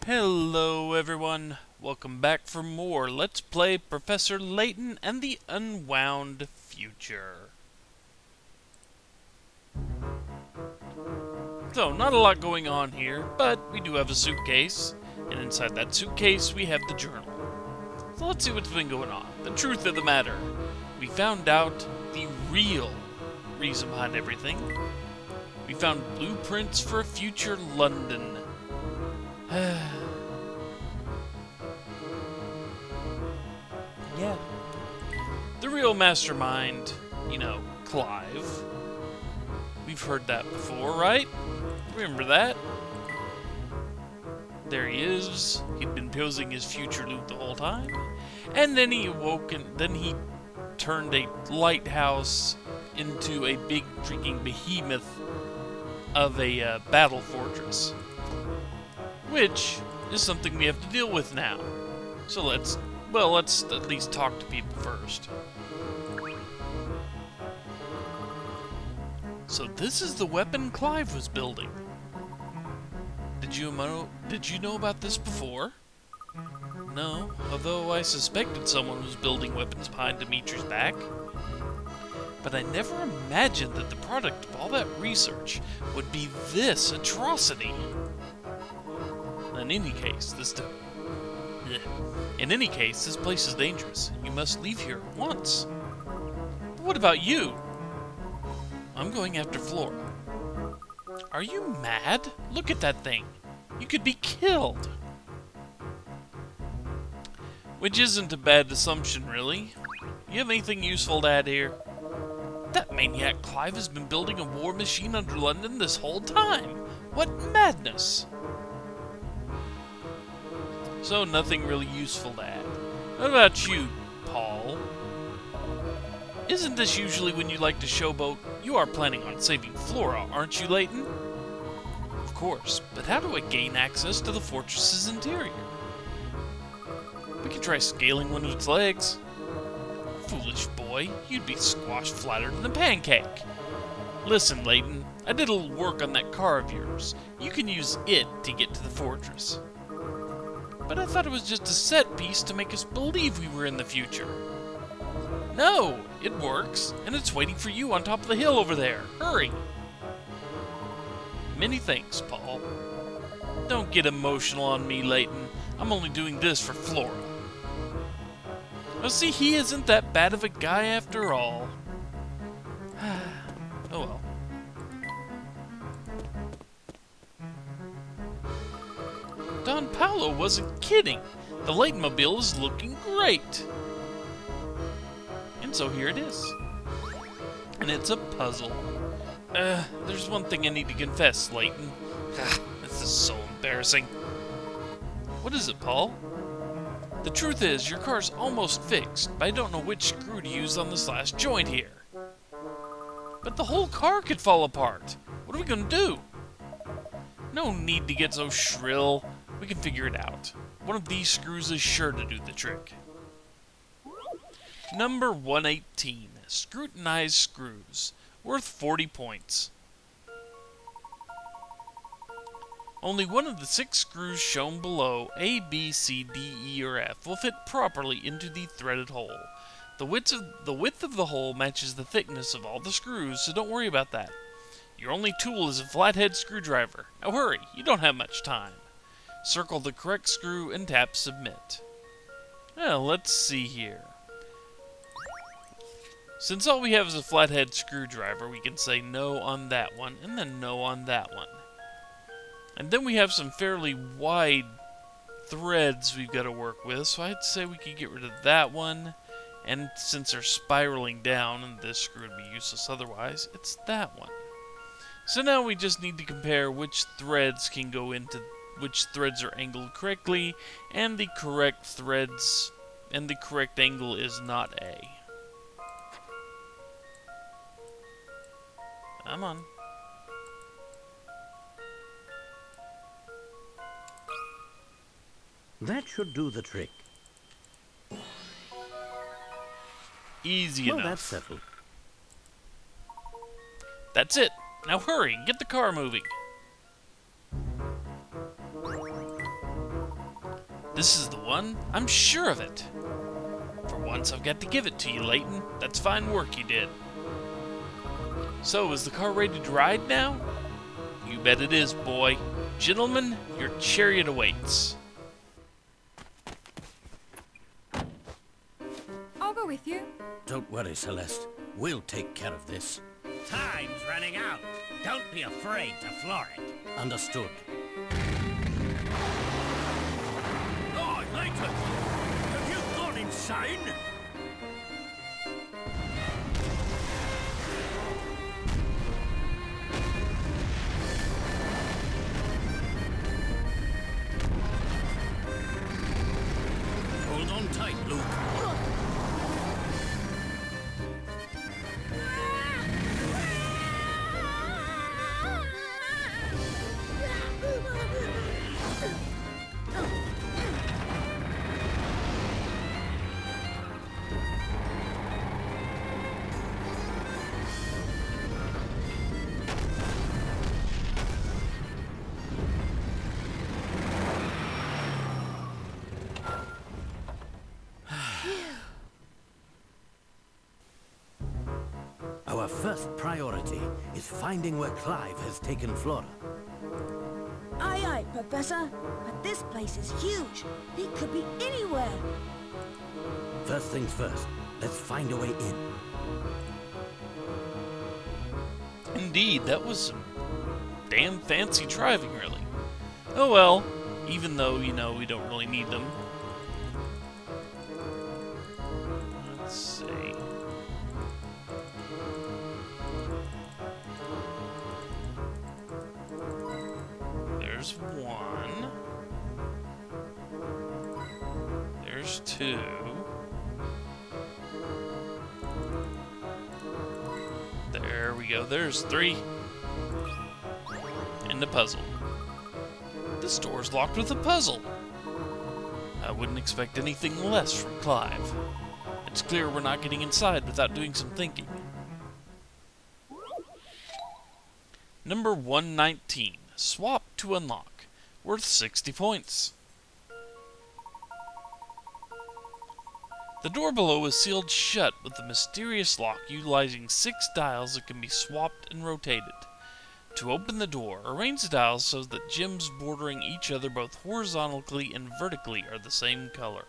Hello everyone, welcome back for more Let's Play Professor Layton and the Unwound Future. So, not a lot going on here, but we do have a suitcase, and inside that suitcase we have the journal. So let's see what's been going on. The truth of the matter, we found out the real reason behind everything. We found blueprints for a future London. Yeah. The real mastermind, you know, Clive. We've heard that before, right? Remember that? There he is. He'd been posing as future Luke the whole time. And then he awoke and then he turned a lighthouse into a big freaking behemoth of a battle fortress. Which is something we have to deal with now. So let's at least talk to people first. So this is the weapon Clive was building. Did you know about this before? No, although I suspected someone was building weapons behind Dimitri's back. But I never imagined that the product of all that research would be this atrocity. In any case, this place is dangerous. You must leave here at once. But what about you? I'm going after Flora. Are you mad? Look at that thing. You could be killed. Which isn't a bad assumption, really. You have anything useful to add here? That maniac Clive has been building a war machine under London this whole time. What madness! So nothing really useful to add. What about you, Paul? Isn't this usually when you like to showboat? You are planning on saving Flora, aren't you, Layton? Of course, but how do I gain access to the fortress's interior? We could try scaling one of its legs. Foolish boy, you'd be squashed flatter than a pancake. Listen, Layton, I did a little work on that car of yours. You can use it to get to the fortress. But I thought it was just a set piece to make us believe we were in the future. No, it works, and it's waiting for you on top of the hill over there. Hurry! Many thanks, Paul. Don't get emotional on me, Layton. I'm only doing this for Flora. Well, see, he isn't that bad of a guy after all. Oh well. Don Paolo wasn't kidding. The Layton-mobile is looking great. And so here it is. And it's a puzzle. There's one thing I need to confess, Layton. This is so embarrassing. What is it, Paul? The truth is, your car's almost fixed, but I don't know which screw to use on this last joint here. But the whole car could fall apart. What are we gonna do? No need to get so shrill. We can figure it out. One of these screws is sure to do the trick. Number 118. Scrutinized Screws. Worth 40 points. Only one of the 6 screws shown below, A, B, C, D, E, or F, will fit properly into the threaded hole. The width of the hole matches the thickness of all the screws, so don't worry about that. Your only tool is a flathead screwdriver. Now hurry, you don't have much time. Circle the correct screw and tap Submit. Well, let's see here. Since all we have is a flathead screwdriver, we can say no on that one, and then no on that one. And then we have some fairly wide threads we've got to work with, so I'd say we could get rid of that one. And since they're spiraling down, and this screw would be useless otherwise, it's that one. So now we just need to compare which threads can go into which threads are angled correctly, and the correct threads and the correct angle is not A. Come on. That should do the trick. Easy enough. That's settled. That's it. Now hurry, get the car moving. This is the one. I'm sure of it. For once, I've got to give it to you, Layton. That's fine work you did. So, is the car ready to ride now? You bet it is, boy. Gentlemen, your chariot awaits. I'll go with you. Don't worry, Celeste. We'll take care of this. Time's running out. Don't be afraid to floor it. Understood. Oh, Layton! Have you gone insane? Hold on tight, Luke. Our first priority is finding where Clive has taken Flora. Aye, aye, Professor. But this place is huge. He could be anywhere. First things first, let's find a way in. Indeed, that was some damn fancy driving, really. Oh well, even though, you know, we don't really need them. Let's see. There's one. There's two. There we go. There's three. And the puzzle. This door's locked with a puzzle. I wouldn't expect anything less from Clive. It's clear we're not getting inside without doing some thinking. Number 119. Swap to unlock. Worth 60 points. The door below is sealed shut with a mysterious lock utilizing 6 dials that can be swapped and rotated. To open the door, arrange the dials so that gems bordering each other both horizontally and vertically are the same color.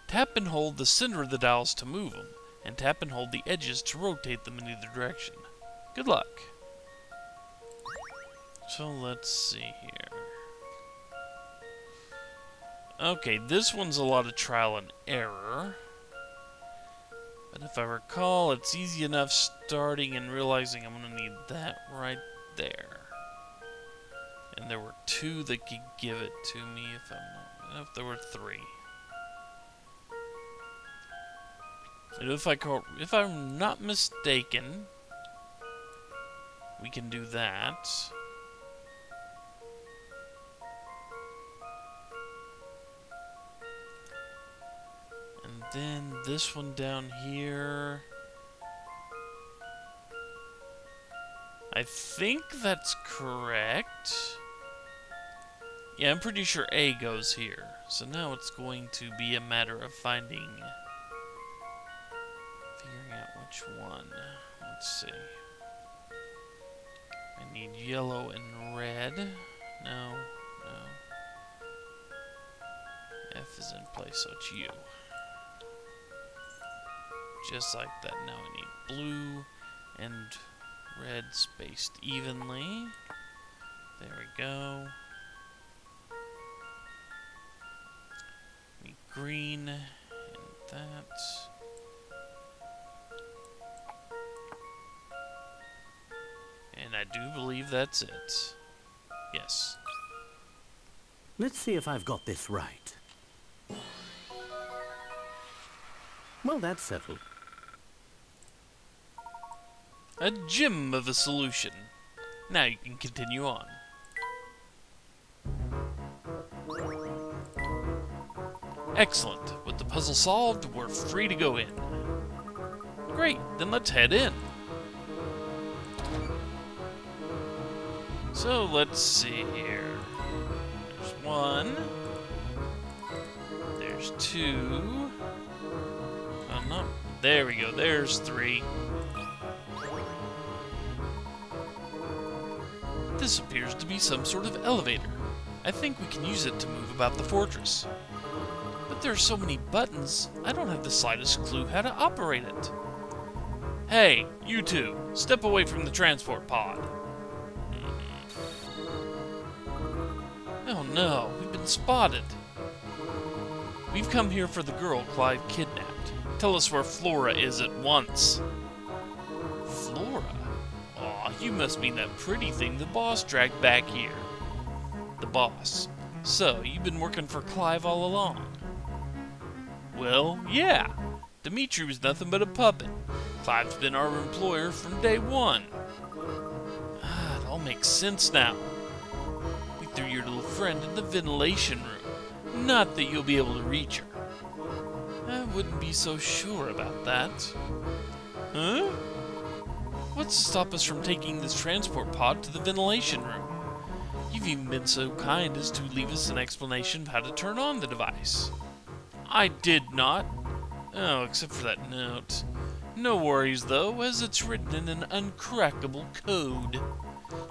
Tap and hold the center of the dials to move them, and tap and hold the edges to rotate them in either direction. Good luck. So let's see here. Okay, this one's a lot of trial and error. But if I recall, it's easy enough starting and realizing I'm going to need that right there. And there were 2 that could give it to me if there were 3. And if I'm not mistaken, we can do that. And then this one down here. I think that's correct. Yeah, I'm pretty sure A goes here. So now it's going to be a matter of figuring out which one. Let's see. I need yellow and red. No. F is in place, so it's U. Just like that. Now I need blue and red spaced evenly. There we go. Need green and that. And I do believe that's it. Yes. Let's see if I've got this right. Well, that's settled. A gem of a solution. Now you can continue on. Excellent. With the puzzle solved, we're free to go in. Great, then let's head in. So let's see here. There's one. There's 2. Oh, no. There we go. There's 3. This appears to be some sort of elevator. I think we can use it to move about the fortress. But there are so many buttons, I don't have the slightest clue how to operate it. Hey, you two, step away from the transport pod. Oh no, we've been spotted. We've come here for the girl Clive kidnapped. Tell us where Flora is at once. Flora? Aw, you must mean that pretty thing the boss dragged back here. The boss. So, you've been working for Clive all along? Well, yeah. Dimitri was nothing but a puppet. Clive's been our employer from day one. It all makes sense now. We threw your little friend in the ventilation room. Not that you'll be able to reach her. I wouldn't be so sure about that. Huh? What's to stop us from taking this transport pod to the ventilation room? You've even been so kind as to leave us an explanation of how to turn on the device. I did not. Oh, except for that note. No worries, though, as it's written in an uncrackable code.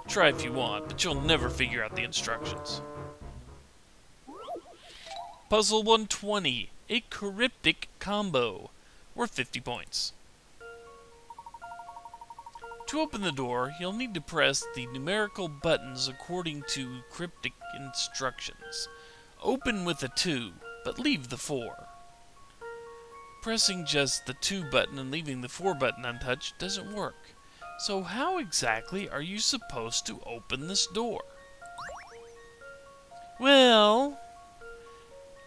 Try if you want, but you'll never figure out the instructions. Puzzle 120, a Cryptic Combo, worth 50 points. To open the door, you'll need to press the numerical buttons according to cryptic instructions. Open with a 2, but leave the 4. Pressing just the 2 button and leaving the 4 button untouched doesn't work. So how exactly are you supposed to open this door? Well,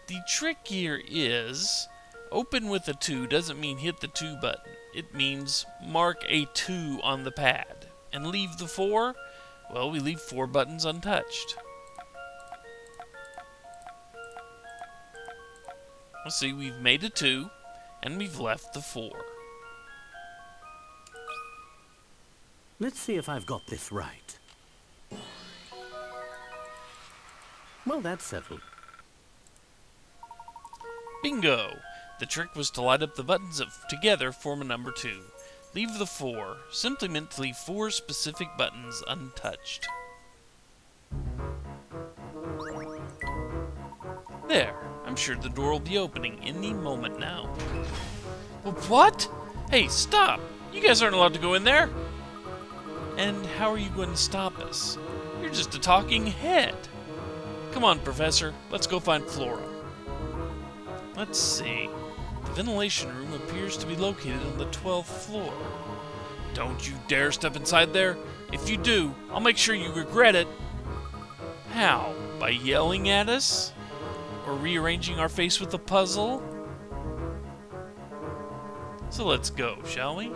the trick here is, open with a 2 doesn't mean hit the 2 button. It means mark a 2 on the pad. And leave the 4? Well, we leave 4 buttons untouched. Let's see, we've made a 2, and we've left the 4. Let's see if I've got this right. Well, that's settled. Bingo! The trick was to light up the buttons that together form a number 2. Leave the 4, simply meant to leave 4 specific buttons untouched. There, I'm sure the door will be opening any moment now. What? Hey, stop! You guys aren't allowed to go in there! And how are you going to stop us? You're just a talking head! Come on, Professor, let's go find Flora. Let's see. The ventilation room appears to be located on the 12th floor. Don't you dare step inside there. If you do, I'll make sure you regret it. How? By yelling at us? Or rearranging our face with a puzzle? So let's go, shall we?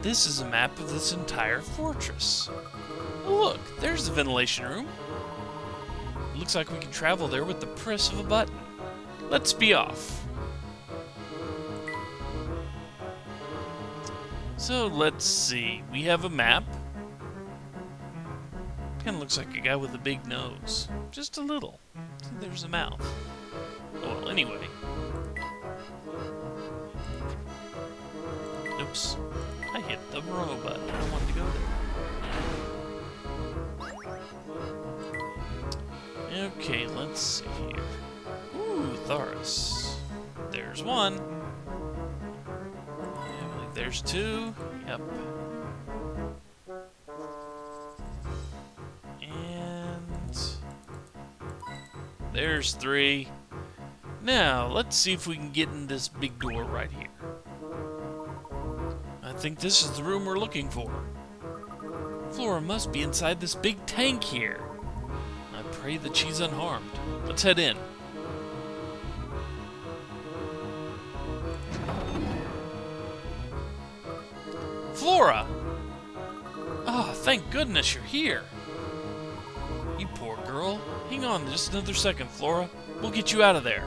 This is a map of this entire fortress. Look, there's the ventilation room. It looks like we can travel there with the press of a button. Let's be off. So let's see. We have a map. Kind of looks like a guy with a big nose. Just a little. See, there's a mouth. Oh, well, anyway. Oops. I hit the row button. I don't want to go there. Okay, let's see here. Ooh, Thoris. There's one. I believe there's 2. Yep. And there's 3. Now, let's see if we can get in this big door right here. I think this is the room we're looking for. Flora must be inside this big tank here. I pray that she's unharmed. Let's head in. Flora! Oh, thank goodness you're here. You poor girl. Hang on just another second, Flora. We'll get you out of there.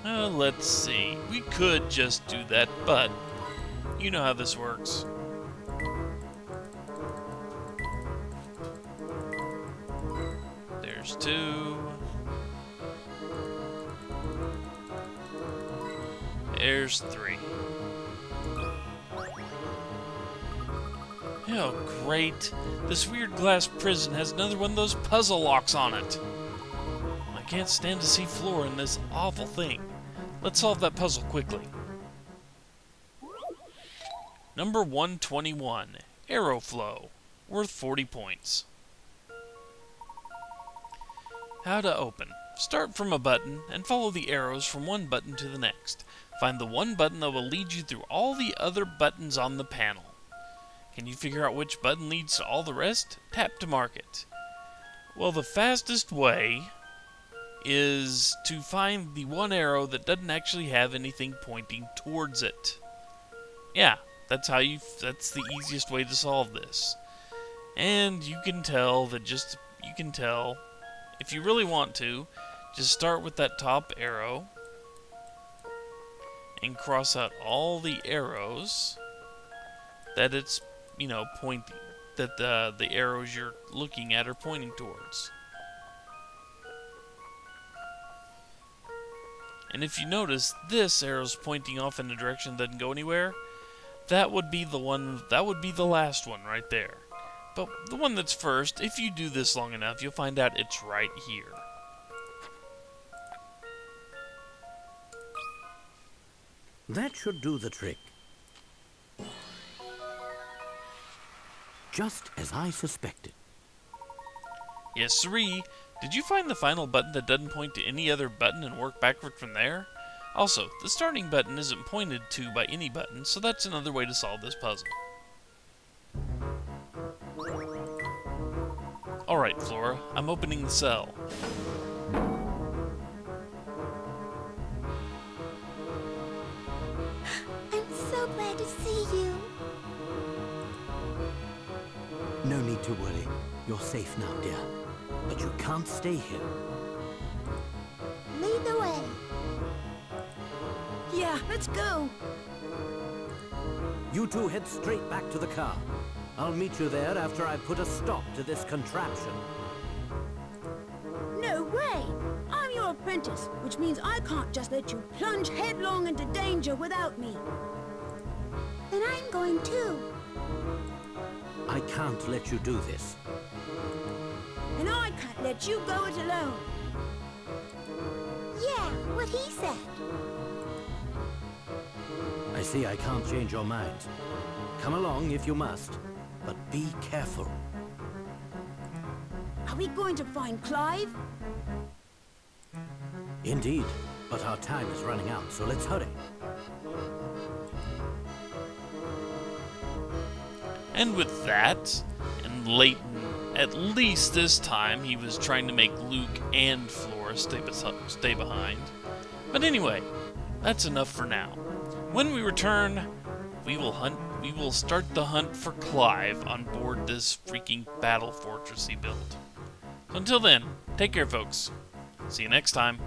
Let's see. We could just do that, but you know how this works. There's 2. There's 3. Oh, great. This weird glass prison has another one of those puzzle locks on it. I can't stand to see Flora in this awful thing. Let's solve that puzzle quickly. Number 121, Arrow Flow, worth 40 points. How to open. Start from a button and follow the arrows from one button to the next. Find the one button that will lead you through all the other buttons on the panel. Can you figure out which button leads to all the rest? Tap to mark it. Well, the fastest way is to find the one arrow that doesn't actually have anything pointing towards it. Yeah, that's the easiest way to solve this. And you can tell if you really want to, just start with that top arrow and cross out all the arrows that it's, pointing, that the arrows you're looking at are pointing towards. And if you notice, this arrow's pointing off in a direction that doesn't go anywhere. That would be the last one right there. But the one that's first, if you do this long enough, you'll find out it's right here. That should do the trick. Just as I suspected. Yes, sirree. Did you find the final button that doesn't point to any other button and work backward from there? Also, the starting button isn't pointed to by any button, so that's another way to solve this puzzle. Alright, Flora, I'm opening the cell. I'm so glad to see you. No need to worry. You're safe now, dear. But you can't stay here. Lead the way. Yeah, let's go. You two head straight back to the car. I'll meet you there after I put a stop to this contraption. No way! I'm your apprentice, which means I can't just let you plunge headlong into danger without me. Then I'm going too. I can't let you do this. And I can't let you go it alone. Yeah, what he said. I see I can't change your minds. Come along if you must, but be careful. Are we going to find Clive? Indeed, but our time is running out, so let's hurry. And with that, and Layton, at least this time, he was trying to make Luke and Flora stay behind. But anyway, that's enough for now. When we return, we will start the hunt for Clive on board this freaking battle fortress he built. So until then, take care, folks. See you next time.